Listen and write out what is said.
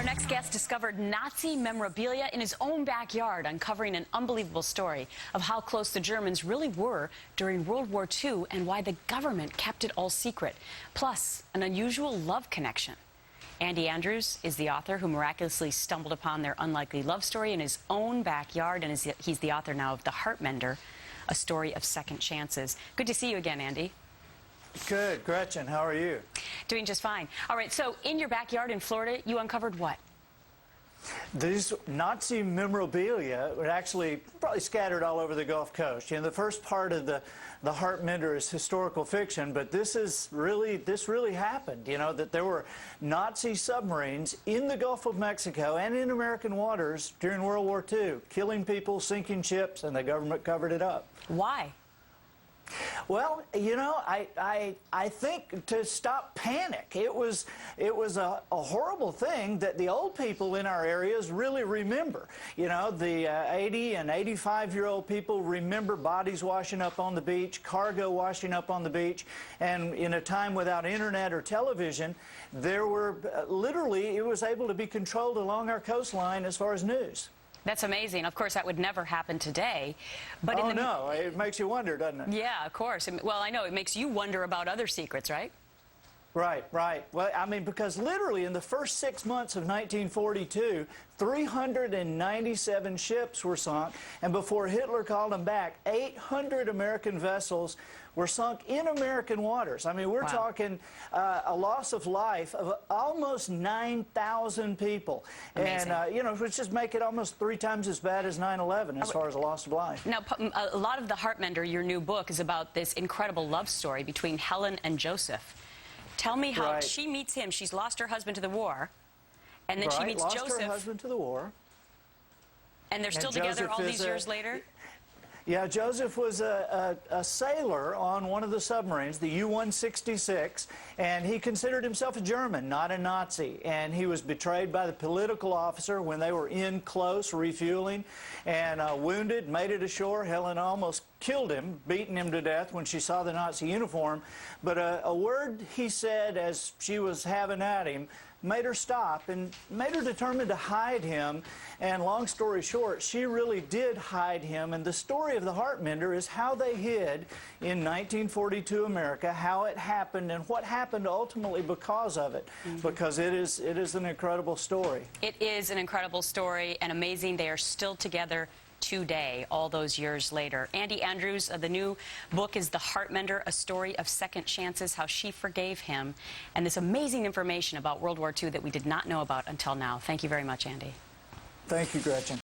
next guest discovered Nazi memorabilia in his own backyard, uncovering an unbelievable story of how close the Germans really were during World War II and why the government kept it all secret. Plus, an unusual love connection. Andy Andrews is the author who miraculously stumbled upon their unlikely love story in his own backyard, and he's the author now of The Heart Mender, a story of second chances. Good to see you again, Andy. Good. Gretchen, how are you? Doing just fine. All right, so in your backyard in Florida, you uncovered what? These Nazi memorabilia were actually probably scattered all over the Gulf Coast. You know, the first part of the Heart Mender is historical fiction, but this really happened. You know, that there were Nazi submarines in the Gulf of Mexico and in American waters during World War II, killing people, sinking ships, and the government covered it up. Why? Well, you know, I think to stop panic. It was a horrible thing that the old people in our areas really remember. You know, the 80 and 85-year-old people remember bodies washing up on the beach, cargo washing up on the beach, and in a time without internet or television, there were literally, it was able to be controlled along our coastline as far as news. That's amazing. Of course, that would never happen today. But no, it makes you wonder, doesn't it? Yeah, of course. Well, I know it makes you wonder about other secrets, right? Right, right. Well, I mean, because literally in the first 6 months of 1942, 397 ships were sunk, and before Hitler called them back, 800 American vessels were sunk in American waters. I mean, we're talking a loss of life of almost 9,000 people. Amazing. And, you know, which just make it almost 3 times as bad as 9/11 as far as a loss of life. Now, a lot of The Heart Mender, your new book, is about this incredible love story between Helen and Joseph. Tell me how she meets him. She's lost her husband to the war, and then she meets Joseph. Lost her husband to the war. And they're still together all these years later? Yeah, Joseph was a sailor on one of the submarines, the U-166, and he considered himself a German, not a Nazi. And he was betrayed by the political officer when they were in close, refueling, and wounded, made it ashore. Helen almost killed him, beaten him to death when she saw the Nazi uniform. But a word he said as she was having at him made her stop and made her determined to hide him. And long story short, she really did hide him. And the story of the Heart Mender is how they hid in 1942 America, how it happened, and what happened ultimately because of it. Because it is an incredible story. It is an incredible story, and amazing they are still together today, all those years later. Andy Andrews, the new book is The Heart Mender, a story of second chances, how she forgave him, and this amazing information about World War II that we did not know about until now. Thank you very much, Andy. Thank you, Gretchen.